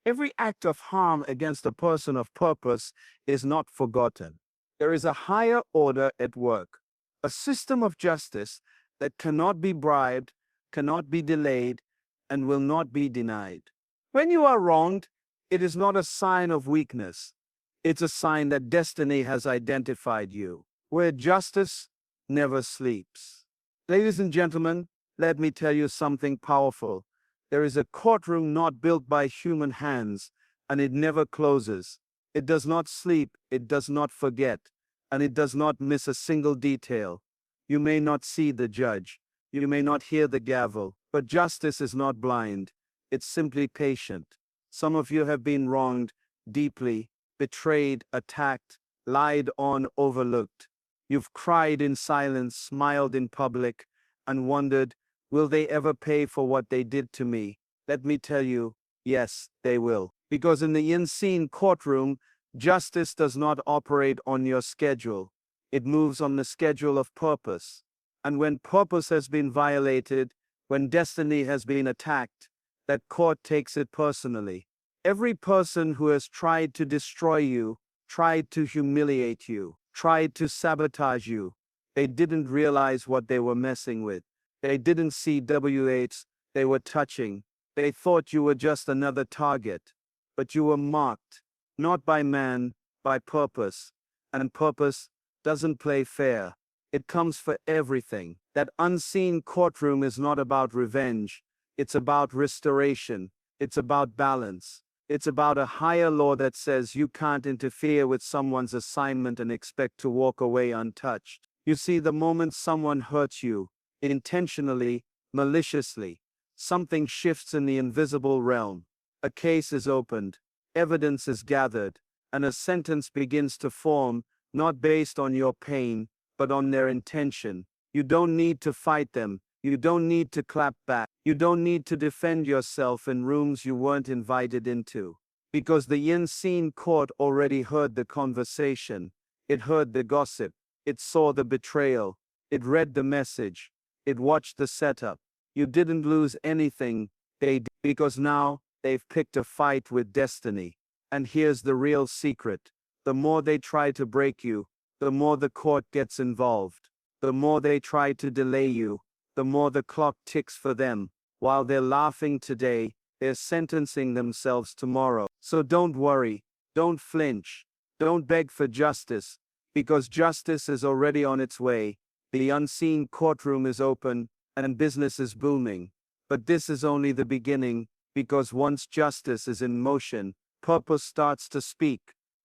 Every act of harm against a person of purpose is not forgotten. There is a higher order at work, a system of justice that cannot be bribed, cannot be delayed, and will not be denied. When you are wronged, it is not a sign of weakness. It's a sign that destiny has identified you, where justice never sleeps. Ladies and gentlemen, let me tell you something powerful. There is a courtroom not built by human hands, and it never closes. It does not sleep, it does not forget, and it does not miss a single detail. You may not see the judge, you may not hear the gavel, but justice is not blind. It's simply patient. Some of you have been wronged deeply, betrayed, attacked, lied on, overlooked. You've cried in silence, smiled in public, and wondered, will they ever pay for what they did to me? Let me tell you, yes, they will. Because in the unseen courtroom, justice does not operate on your schedule. It moves on the schedule of purpose. And when purpose has been violated, when destiny has been attacked, that court takes it personally. Every person who has tried to destroy you, tried to humiliate you, tried to sabotage you, they didn't realize what they were messing with. They didn't see W8s they were touching. They thought you were just another target. But you were marked, not by man, by purpose. And purpose doesn't play fair. It comes for everything. That unseen courtroom is not about revenge. It's about restoration. It's about balance. It's about a higher law that says you can't interfere with someone's assignment and expect to walk away untouched. You see, the moment someone hurts you, intentionally, maliciously, something shifts in the invisible realm. A case is opened, evidence is gathered, and a sentence begins to form, not based on your pain, but on their intention. You don't need to fight them. You don't need to clap back. You don't need to defend yourself in rooms you weren't invited into. Because the unseen court already heard the conversation. It heard the gossip. It saw the betrayal. It read the message. It watched the setup. You didn't lose anything, they did, because now they've picked a fight with destiny. And here's the real secret. The more they try to break you, the more the court gets involved. The more they try to delay you, the more the clock ticks for them. While they're laughing today, they're sentencing themselves tomorrow. So don't worry, don't flinch, don't beg for justice, because justice is already on its way. The unseen courtroom is open, and business is booming. But this is only the beginning, because once justice is in motion, purpose starts to speak.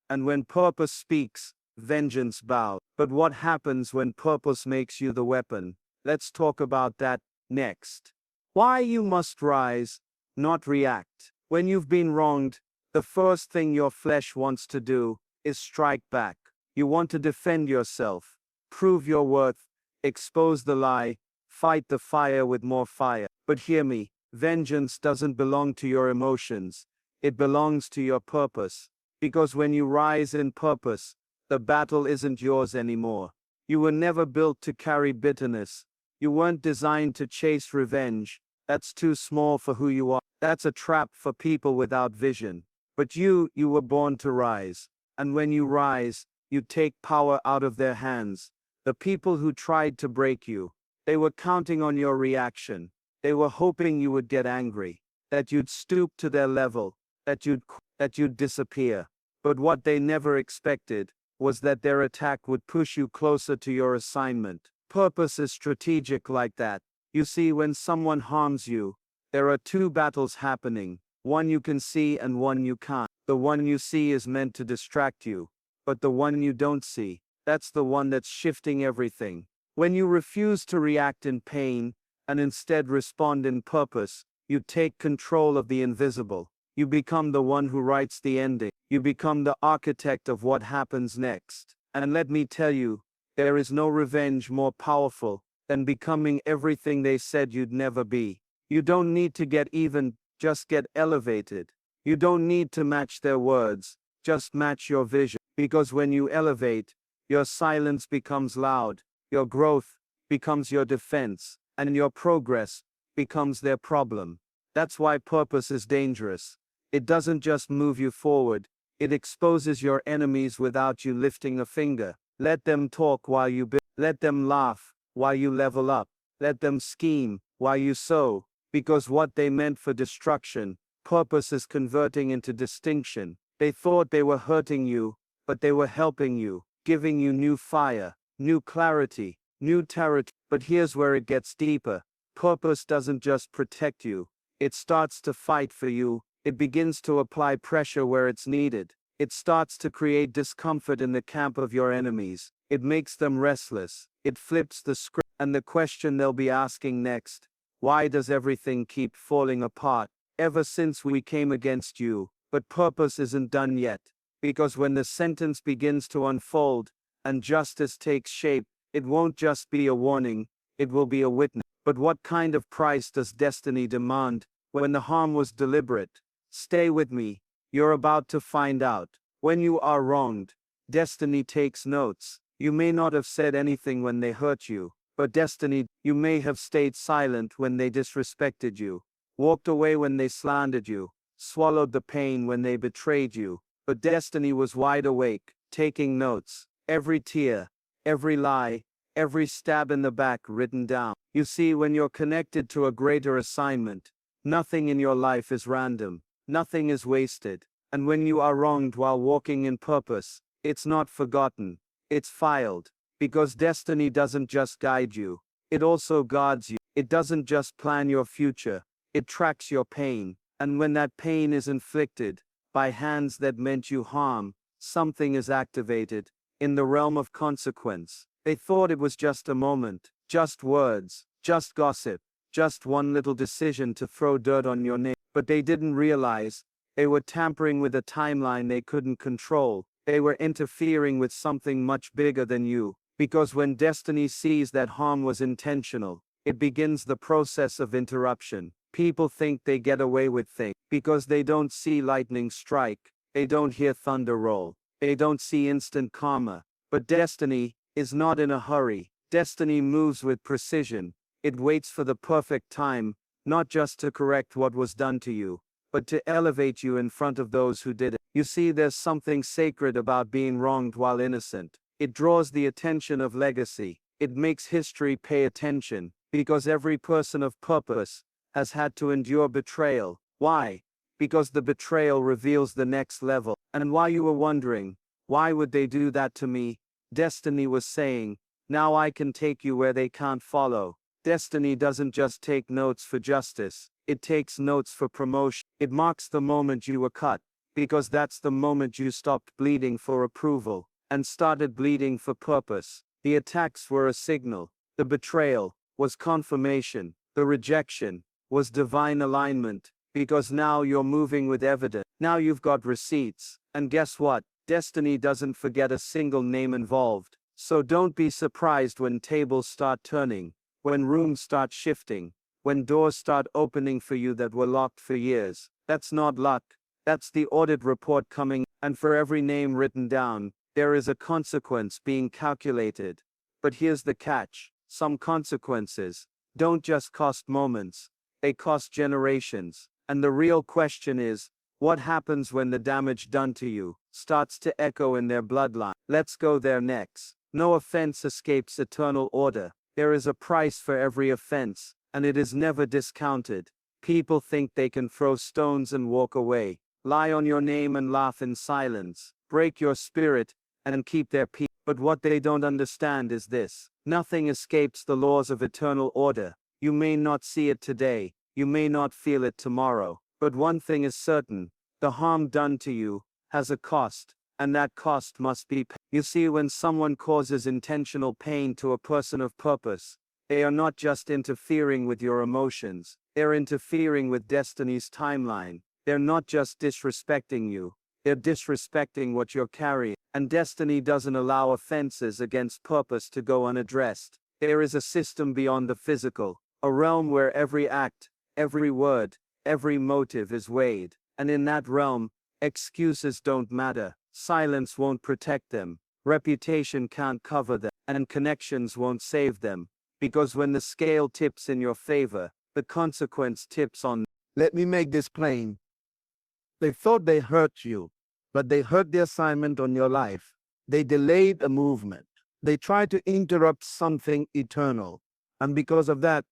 And when purpose speaks, vengeance bows. But what happens when purpose makes you the weapon? Let's talk about that next. Why you must rise, not react. When you've been wronged, the first thing your flesh wants to do is strike back. You want to defend yourself, prove your worth, expose the lie, fight the fire with more fire. But hear me, vengeance doesn't belong to your emotions. It belongs to your purpose. Because when you rise in purpose, the battle isn't yours anymore. You were never built to carry bitterness. You weren't designed to chase revenge. That's too small for who you are. That's a trap for people without vision. But you were born to rise. And when you rise, you take power out of their hands. The people who tried to break you, they were counting on your reaction. They were hoping you would get angry, that you'd stoop to their level, that you'd disappear. But what they never expected was that their attack would push you closer to your assignment. Purpose is strategic like that. You see, when someone harms you, there are two battles happening, one you can see and one you can't. The one you see is meant to distract you, but the one you don't see, that's the one that's shifting everything. When you refuse to react in pain, and instead respond in purpose, you take control of the invisible. You become the one who writes the ending. You become the architect of what happens next. And let me tell you, there is no revenge more powerful than becoming everything they said you'd never be. You don't need to get even, just get elevated. You don't need to match their words, just match your vision. Because when you elevate, your silence becomes loud, your growth becomes your defense, and your progress becomes their problem. That's why purpose is dangerous. It doesn't just move you forward, it exposes your enemies without you lifting a finger. Let them talk while you build. Let them laugh while you level up. Let them scheme while you sow. Because what they meant for destruction, purpose is converting into distinction. They thought they were hurting you, but they were helping you, giving you new fire, new clarity, new territory. But here's where it gets deeper. Purpose doesn't just protect you, it starts to fight for you. It begins to apply pressure where it's needed. It starts to create discomfort in the camp of your enemies. It makes them restless. It flips the script. And the question they'll be asking next: why does everything keep falling apart ever since we came against you? But purpose isn't done yet. Because when the sentence begins to unfold and justice takes shape, it won't just be a warning, it will be a witness. But what kind of price does destiny demand when the harm was deliberate? Stay with me. You're about to find out. When you are wronged, destiny takes notes. You may not have said anything when they hurt you, but destiny, you may have stayed silent when they disrespected you, walked away when they slandered you, swallowed the pain when they betrayed you, but destiny was wide awake, taking notes. Every tear, every lie, every stab in the back written down. You see, when you're connected to a greater assignment, nothing in your life is random. Nothing is wasted, and when you are wronged while walking in purpose, it's not forgotten, it's filed, because destiny doesn't just guide you, it also guards you. It doesn't just plan your future, it tracks your pain, and when that pain is inflicted by hands that meant you harm, something is activated in the realm of consequence. They thought it was just a moment, just words, just gossip, just one little decision to throw dirt on your name. But they didn't realize they were tampering with a timeline they couldn't control. They were interfering with something much bigger than you. Because when destiny sees that harm was intentional, it begins the process of interruption. People think they get away with things because they don't see lightning strike, they don't hear thunder roll, they don't see instant karma. But destiny is not in a hurry. Destiny moves with precision. It waits for the perfect time, not just to correct what was done to you, but to elevate you in front of those who did it. You see, there's something sacred about being wronged while innocent. It draws the attention of legacy. It makes history pay attention, because every person of purpose has had to endure betrayal. Why? Because the betrayal reveals the next level. And while you were wondering, why would they do that to me? Destiny was saying, now I can take you where they can't follow. Destiny doesn't just take notes for justice, it takes notes for promotion. It marks the moment you were cut, because that's the moment you stopped bleeding for approval and started bleeding for purpose. The attacks were a signal, the betrayal was confirmation, the rejection was divine alignment, because now you're moving with evidence. Now you've got receipts, and guess what? Destiny doesn't forget a single name involved. So don't be surprised when tables start turning, when rooms start shifting, when doors start opening for you that were locked for years. That's not luck. That's the audit report coming, and for every name written down, there is a consequence being calculated. But here's the catch. Some consequences don't just cost moments, they cost generations. And the real question is, what happens when the damage done to you starts to echo in their bloodline? Let's go there next. No offense escapes eternal order. There is a price for every offense, and it is never discounted. People think they can throw stones and walk away, lie on your name and laugh in silence, break your spirit, and keep their peace. But what they don't understand is this: nothing escapes the laws of eternal order. You may not see it today, you may not feel it tomorrow, but one thing is certain: the harm done to you has a cost, and that cost must be paid. You see, when someone causes intentional pain to a person of purpose, they are not just interfering with your emotions, they're interfering with destiny's timeline. They're not just disrespecting you, they're disrespecting what you're carrying. And destiny doesn't allow offenses against purpose to go unaddressed. There is a system beyond the physical, a realm where every act, every word, every motive is weighed. And in that realm, excuses don't matter, silence won't protect them, reputation can't cover them, and connections won't save them. Because when the scale tips in your favor, the consequence tips on. Let me make this plain. They thought they hurt you, but they hurt the assignment on your life. They delayed a movement. They tried to interrupt something eternal. And because of that,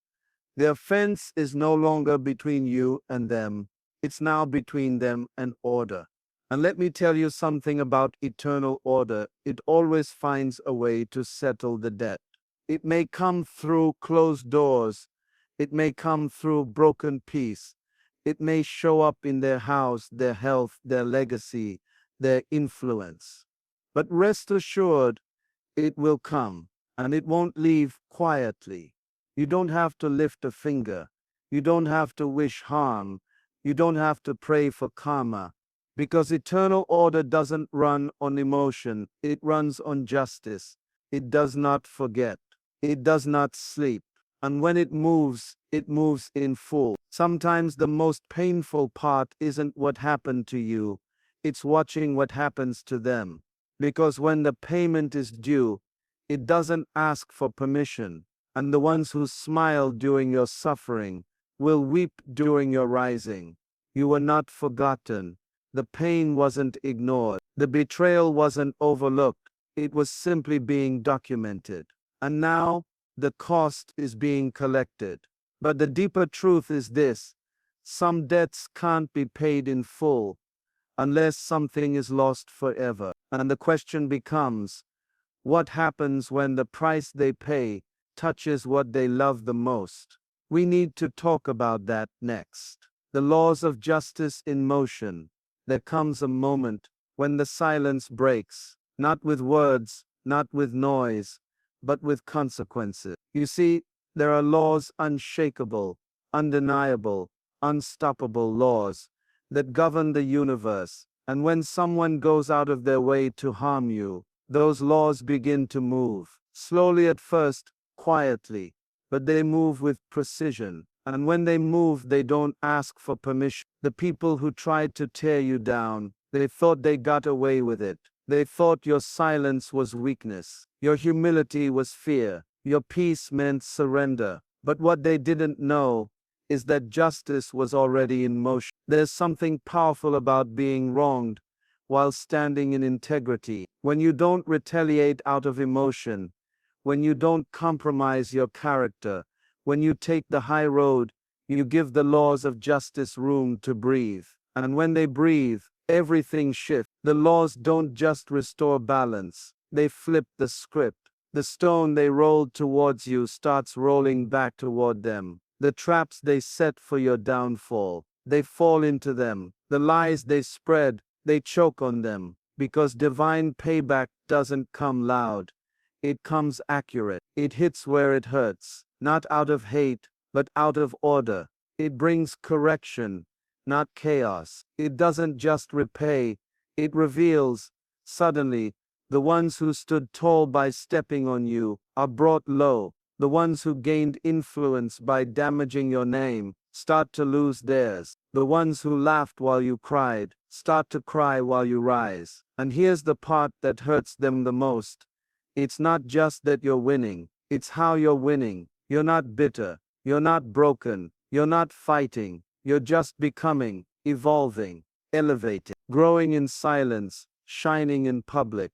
the offense is no longer between you and them. It's now between them and order. And let me tell you something about eternal order. It always finds a way to settle the debt. It may come through closed doors. It may come through broken peace. It may show up in their house, their health, their legacy, their influence. But rest assured, it will come, and it won't leave quietly. You don't have to lift a finger. You don't have to wish harm. You don't have to pray for karma. Because eternal order doesn't run on emotion, it runs on justice. It does not forget. It does not sleep. And when it moves in full. Sometimes the most painful part isn't what happened to you, it's watching what happens to them. Because when the payment is due, it doesn't ask for permission. And the ones who smiled during your suffering will weep during your rising. You were not forgotten. The pain wasn't ignored. The betrayal wasn't overlooked. It was simply being documented. And now, the cost is being collected. But the deeper truth is this: some debts can't be paid in full unless something is lost forever. And the question becomes, what happens when the price they pay touches what they love the most? We need to talk about that next. The laws of justice in motion. There comes a moment when the silence breaks, not with words, not with noise, but with consequences. You see, there are laws unshakable, undeniable, unstoppable laws that govern the universe. And when someone goes out of their way to harm you, those laws begin to move. Slowly at first, quietly, but they move with precision. And when they move, they don't ask for permission. The people who tried to tear you down, they thought they got away with it. They thought your silence was weakness. Your humility was fear. Your peace meant surrender. But what they didn't know is that justice was already in motion. There's something powerful about being wronged while standing in integrity. When you don't retaliate out of emotion, when you don't compromise your character, when you take the high road, you give the laws of justice room to breathe. And when they breathe, everything shifts. The laws don't just restore balance, they flip the script. The stone they rolled towards you starts rolling back toward them. The traps they set for your downfall, they fall into them. The lies they spread, they choke on them. Because divine payback doesn't come loud, it comes accurate. It hits where it hurts, not out of hate, but out of order. It brings correction, not chaos. It doesn't just repay, it reveals. Suddenly, the ones who stood tall by stepping on you are brought low. The ones who gained influence by damaging your name start to lose theirs. The ones who laughed while you cried start to cry while you rise. And here's the part that hurts them the most. It's not just that you're winning, it's how you're winning. You're not bitter, you're not broken, you're not fighting, you're just becoming, evolving, elevating, growing in silence, shining in public,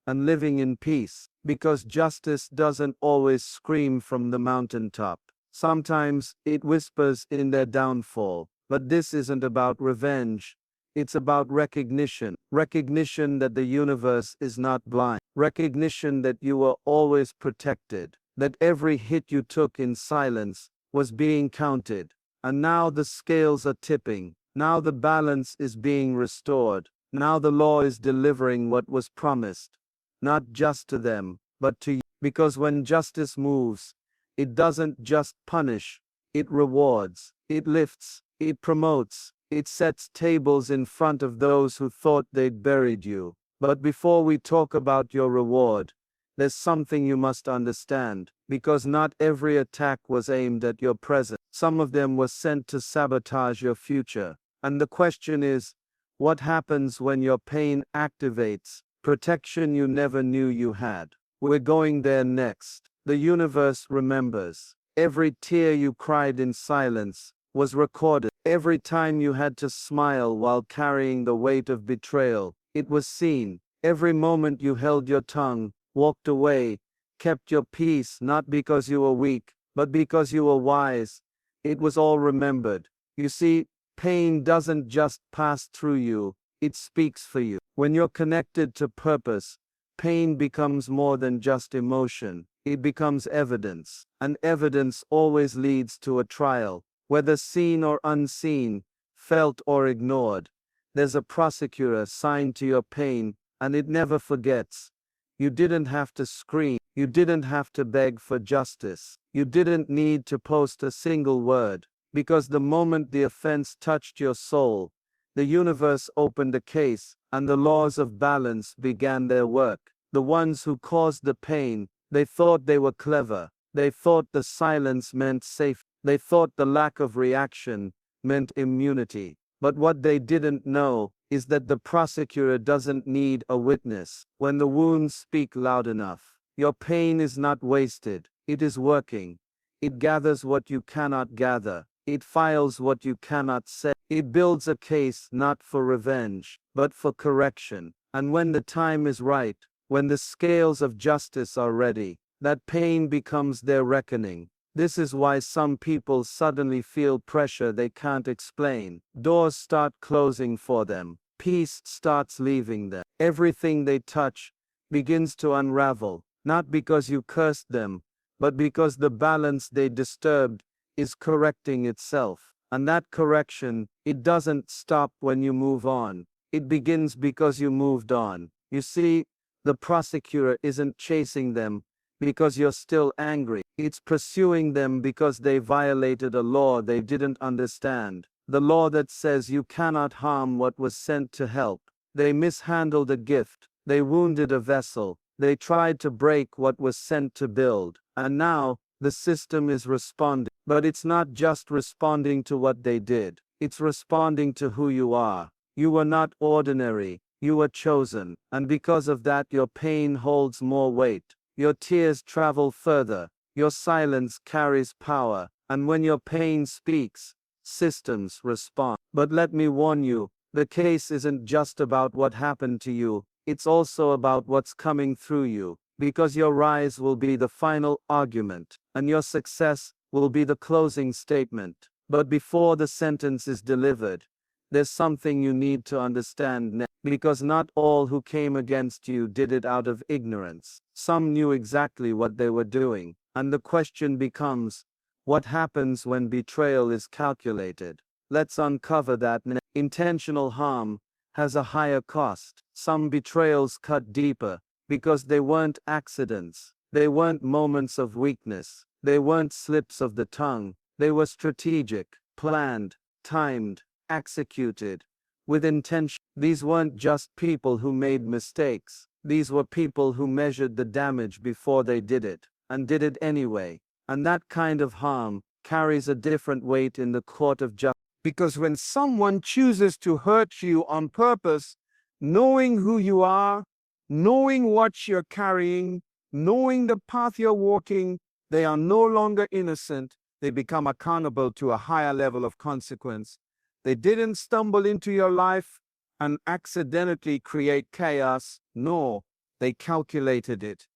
and living in peace. Because justice doesn't always scream from the mountaintop. Sometimes it whispers in their downfall. But this isn't about revenge. It's about recognition. Recognition that the universe is not blind. Recognition that you were always protected. That every hit you took in silence was being counted. And now the scales are tipping. Now the balance is being restored. Now the law is delivering what was promised. Not just to them, but to you. Because when justice moves, it doesn't just punish, it rewards, it lifts, it promotes, it sets tables in front of those who thought they'd buried you. But before we talk about your reward, there's something you must understand, because not every attack was aimed at your present. Some of them were sent to sabotage your future. And the question is, what happens when your pain activates protection you never knew you had? We're going there next. The universe remembers. Every tear you cried in silence was recorded. Every time you had to smile while carrying the weight of betrayal, it was seen. Every moment you held your tongue, walked away, kept your peace not because you were weak, but because you were wise, it was all remembered. You see, pain doesn't just pass through you, it speaks for you. When you're connected to purpose, pain becomes more than just emotion, it becomes evidence. And evidence always leads to a trial, whether seen or unseen, felt or ignored. There's a prosecutor signed to your pain, and it never forgets. You didn't have to scream. You didn't have to beg for justice. You didn't need to post a single word, because the moment the offense touched your soul, the universe opened a case, and the laws of balance began their work. The ones who caused the pain, they thought they were clever. They thought the silence meant safety. They thought the lack of reaction meant immunity. But what they didn't know is that the prosecutor doesn't need a witness. When the wounds speak loud enough, your pain is not wasted, it is working. It gathers what you cannot gather. It files what you cannot say. It builds a case not for revenge, but for correction. And when the time is right, when the scales of justice are ready, that pain becomes their reckoning. This is why some people suddenly feel pressure they can't explain. Doors start closing for them. Peace starts leaving them. Everything they touch begins to unravel, not because you cursed them, but because the balance they disturbed is correcting itself. And that correction, it doesn't stop when you move on. It begins because you moved on. You see, the prosecutor isn't chasing them because you're still angry. It's pursuing them because they violated a law they didn't understand. The law that says you cannot harm what was sent to help. They mishandled a gift. They wounded a vessel. They tried to break what was sent to build. And now, the system is responding. But it's not just responding to what they did. It's responding to who you are. You were not ordinary. You were chosen. And because of that, your pain holds more weight. Your tears travel further. Your silence carries power. And when your pain speaks, systems respond. But let me warn you, the case isn't just about what happened to you. It's also about what's coming through you. Because your rise will be the final argument, and your success will be the closing statement. But before the sentence is delivered, there's something you need to understand now. Because not all who came against you did it out of ignorance. Some knew exactly what they were doing. And the question becomes, what happens when betrayal is calculated? Let's uncover that now. Intentional harm has a higher cost. Some betrayals cut deeper because they weren't accidents. They weren't moments of weakness. They weren't slips of the tongue. They were strategic, planned, timed, executed with intention. These weren't just people who made mistakes. These were people who measured the damage before they did it, and did it anyway. And that kind of harm carries a different weight in the court of justice. Because when someone chooses to hurt you on purpose, knowing who you are, knowing what you're carrying, knowing the path you're walking, they are no longer innocent. They become accountable to a higher level of consequence. They didn't stumble into your life and accidentally create chaos. No, they calculated it.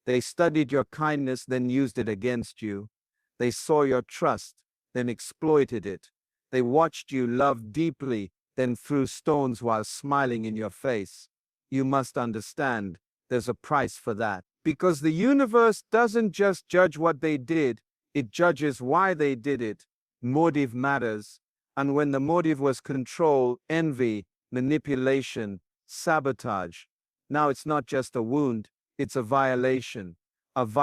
They studied your kindness, then used it against you. They saw your trust, then exploited it. They watched you love deeply, then threw stones while smiling in your face. You must understand, there's a price for that. Because the universe doesn't just judge what they did, it judges why they did it. Motive matters. And when the motive was control, envy, manipulation, sabotage, now it's not just a wound, it's a violation of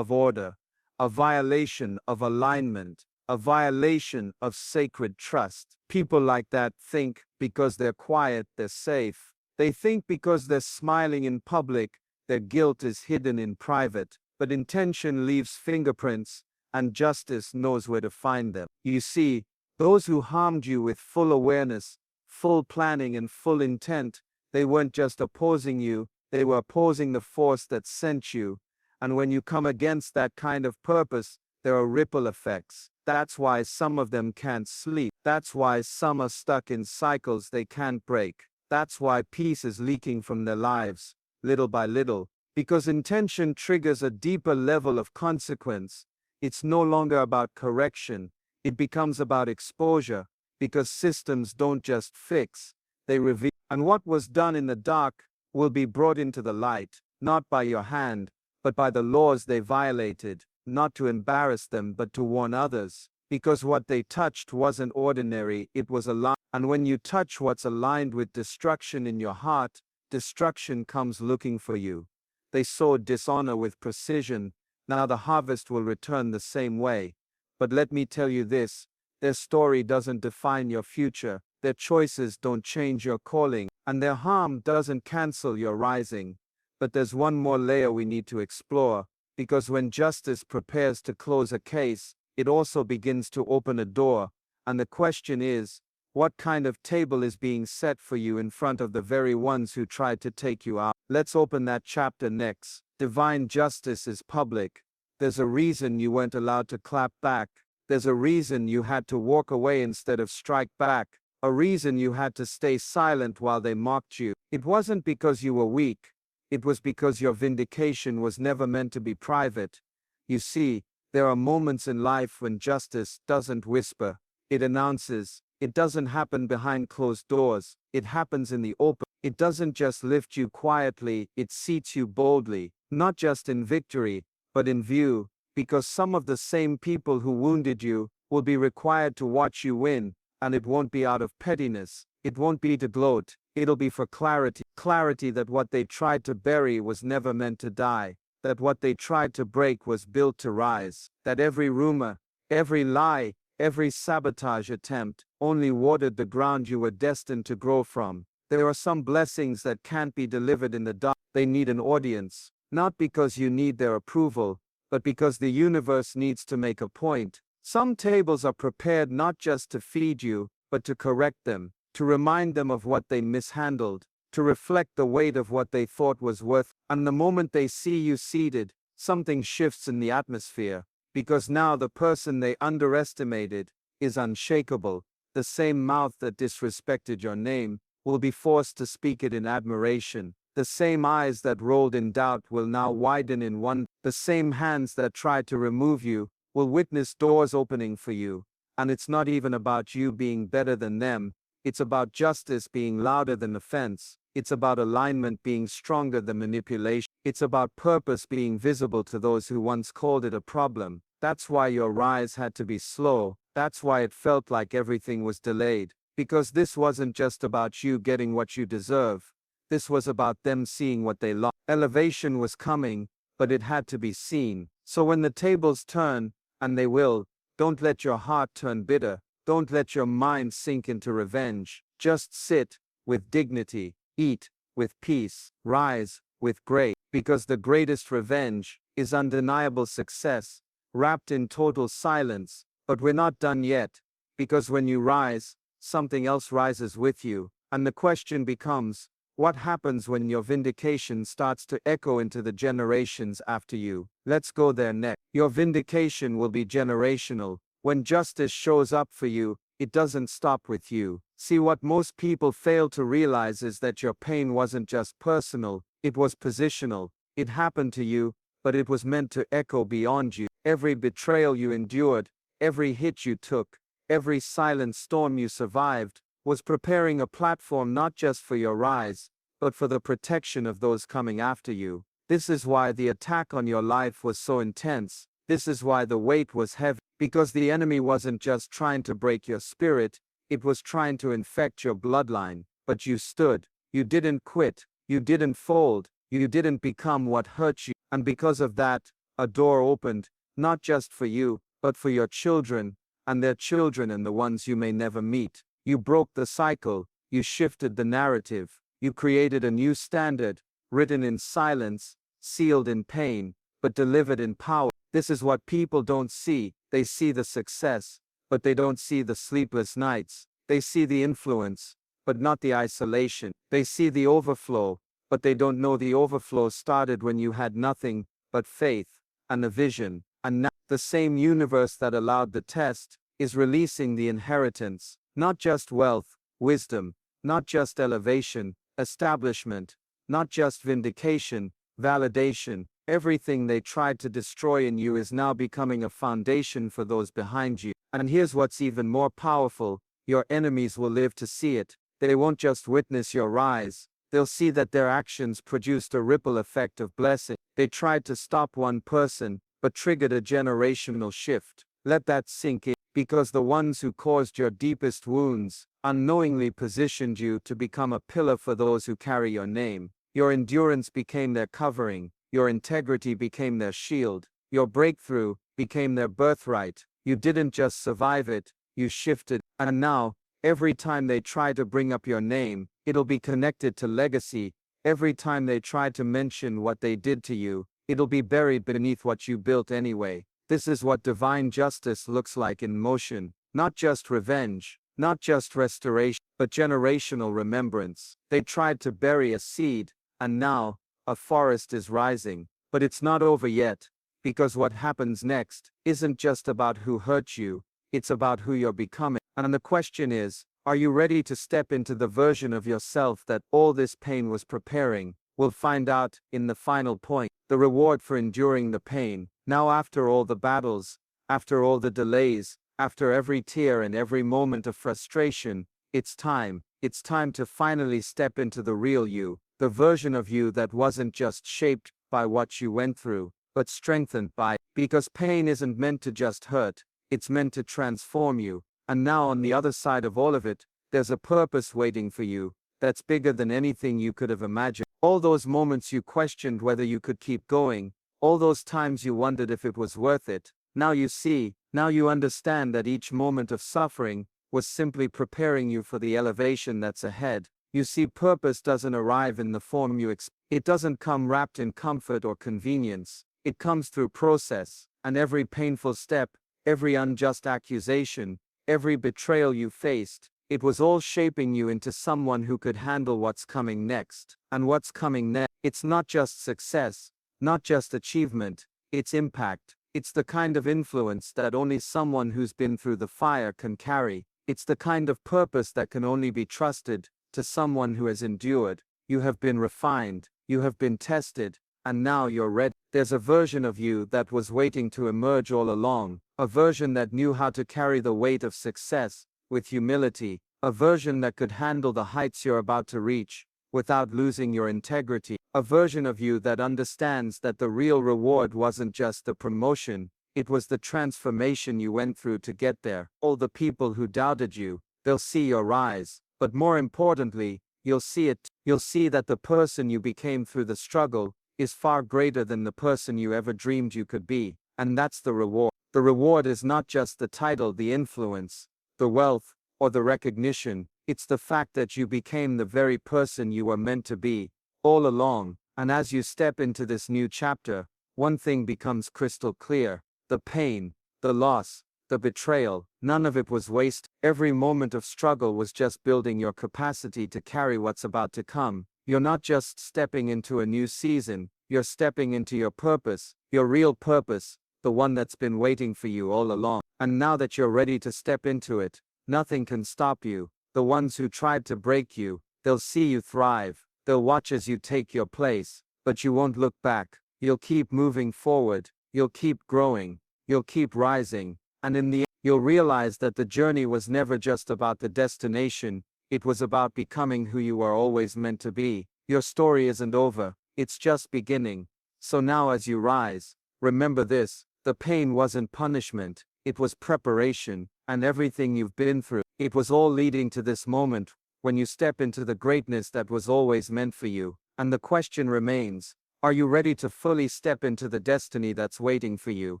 order, a violation of alignment, a violation of sacred trust. People like that think because they're quiet, they're safe. They think because they're smiling in public, their guilt is hidden in private. But intention leaves fingerprints, and justice knows where to find them. You see, those who harmed you with full awareness, full planning, and full intent, they weren't just opposing you, they were opposing the force that sent you. And when you come against that kind of purpose, There are ripple effects. That's why some of them can't sleep. That's why some are stuck in cycles they can't break. That's why peace is leaking from their lives, little by little, because intention triggers a deeper level of consequence. It's no longer about correction, it becomes about exposure, because systems don't just fix, they reveal. And what was done in the dark will be brought into the light, not by your hand, but by the laws they violated, not to embarrass them but to warn others. Because what they touched wasn't ordinary, it was aligned. And when you touch what's aligned with destruction in your heart, destruction comes looking for you. They sowed dishonor with precision, now the harvest will return the same way. But let me tell you this, their story doesn't define your future, their choices don't change your calling, and their harm doesn't cancel your rising. But there's one more layer we need to explore, because when justice prepares to close a case, it also begins to open a door, and the question is, what kind of table is being set for you in front of the very ones who tried to take you out? Let's open that chapter next. Divine justice is public. There's a reason you weren't allowed to clap back. There's a reason you had to walk away instead of strike back. A reason you had to stay silent while they mocked you. It wasn't because you were weak. It was because your vindication was never meant to be private. You see, there are moments in life when justice doesn't whisper, it announces. It doesn't happen behind closed doors, it happens in the open. It doesn't just lift you quietly, it seats you boldly, not just in victory, but in view, because some of the same people who wounded you will be required to watch you win, and it won't be out of pettiness, it won't be to gloat, it'll be for clarity. Clarity that what they tried to bury was never meant to die. That what they tried to break was built to rise, that every rumor, every lie, every sabotage attempt only watered the ground you were destined to grow from. There are some blessings that can't be delivered in the dark. They need an audience, not because you need their approval, but because the universe needs to make a point. Some tables are prepared not just to feed you, but to correct them, to remind them of what they mishandled, to reflect the weight of what they thought was worth. And the moment they see you seated, something shifts in the atmosphere, because now the person they underestimated is unshakable. The same mouth that disrespected your name will be forced to speak it in admiration. The same eyes that rolled in doubt will now widen in wonder. The same hands that tried to remove you will witness doors opening for you. And it's not even about you being better than them. It's about justice being louder than offense. It's about alignment being stronger than manipulation. It's about purpose being visible to those who once called it a problem. That's why your rise had to be slow. That's why it felt like everything was delayed. Because this wasn't just about you getting what you deserve. This was about them seeing what they lost. Elevation was coming, but it had to be seen. So when the tables turn, and they will, don't let your heart turn bitter. Don't let your mind sink into revenge. Just sit with dignity, eat with peace, rise with grace. Because the greatest revenge is undeniable success, wrapped in total silence. But we're not done yet. Because when you rise, something else rises with you. And the question becomes, what happens when your vindication starts to echo into the generations after you? Let's go there next. Your vindication will be generational. When justice shows up for you, it doesn't stop with you. See, what most people fail to realize is that your pain wasn't just personal, it was positional. It happened to you, but it was meant to echo beyond you. Every betrayal you endured, every hit you took, every silent storm you survived, was preparing a platform not just for your rise, but for the protection of those coming after you. This is why the attack on your life was so intense. This is why the weight was heavy. Because the enemy wasn't just trying to break your spirit, it was trying to infect your bloodline. But you stood. You didn't quit. You didn't fold. You didn't become what hurt you. And because of that, a door opened, not just for you, but for your children, and their children and the ones you may never meet. You broke the cycle. You shifted the narrative. You created a new standard, written in silence, sealed in pain, but delivered in power. This is what people don't see. They see the success, but they don't see the sleepless nights. They see the influence, but not the isolation. They see the overflow, but they don't know the overflow started when you had nothing but faith and a vision. And now The same universe that allowed the test is releasing the inheritance, not just wealth, wisdom, not just elevation, establishment, not just vindication, validation. Everything they tried to destroy in you is now becoming a foundation for those behind you. And here's what's even more powerful: your enemies will live to see it. They won't just witness your rise, they'll see that their actions produced a ripple effect of blessing. They tried to stop one person, but triggered a generational shift. Let that sink in, because the ones who caused your deepest wounds unknowingly positioned you to become a pillar for those who carry your name. Your endurance became their covering, your integrity became their shield, your breakthrough became their birthright. You didn't just survive it, you shifted. And now, every time they try to bring up your name, it'll be connected to legacy. Every time they try to mention what they did to you, it'll be buried beneath what you built anyway. This is what divine justice looks like in motion. Not just revenge, not just restoration, but generational remembrance. They tried to bury a seed, and now, a forest is rising. But it's not over yet, because what happens next isn't just about who hurt you, it's about who you're becoming. And the question is, are you ready to step into the version of yourself that all this pain was preparing? We'll find out in the final point. The reward for enduring the pain. Now, after all the battles, after all the delays, after every tear and every moment of frustration, it's time. It's time to finally step into the real you, the version of you that wasn't just shaped by what you went through, but strengthened by it. Because pain isn't meant to just hurt, it's meant to transform you. And now, on the other side of all of it, there's a purpose waiting for you that's bigger than anything you could have imagined. All those moments you questioned whether you could keep going, all those times you wondered if it was worth it, now you see, now you understand that each moment of suffering was simply preparing you for the elevation that's ahead. You see, purpose doesn't arrive in the form you expect. It doesn't come wrapped in comfort or convenience. It comes through process, and every painful step, every unjust accusation, every betrayal you faced, it was all shaping you into someone who could handle what's coming next. And what's coming next, it's not just success, not just achievement, it's impact. It's the kind of influence that only someone who's been through the fire can carry. It's the kind of purpose that can only be trusted to someone who has endured. You have been refined, you have been tested, and now you're ready. There's a version of you that was waiting to emerge all along, a version that knew how to carry the weight of success with humility, a version that could handle the heights you're about to reach without losing your integrity, a version of you that understands that the real reward wasn't just the promotion, it was the transformation you went through to get there. All the people who doubted you, they'll see your rise, but more importantly, you'll see it. You'll see that the person you became through the struggle is far greater than the person you ever dreamed you could be, and that's the reward. The reward is not just the title, the influence, the wealth, or the recognition. It's the fact that you became the very person you were meant to be, all along. And as you step into this new chapter, one thing becomes crystal clear: the pain, the loss, the betrayal, none of it was waste. Every moment of struggle was just building your capacity to carry what's about to come. You're not just stepping into a new season, you're stepping into your purpose, your real purpose, the one that's been waiting for you all along. And now that you're ready to step into it, nothing can stop you. The ones who tried to break you, they'll see you thrive, they'll watch as you take your place, but you won't look back. You'll keep moving forward, you'll keep growing, you'll keep rising, and in the end, you'll realize that the journey was never just about the destination, it was about becoming who you were always meant to be. Your story isn't over, it's just beginning. So now, as you rise, remember this: the pain wasn't punishment, it was preparation, and everything you've been through, it was all leading to this moment when you step into the greatness that was always meant for you. And the question remains: are you ready to fully step into the destiny that's waiting for you?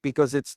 Because it's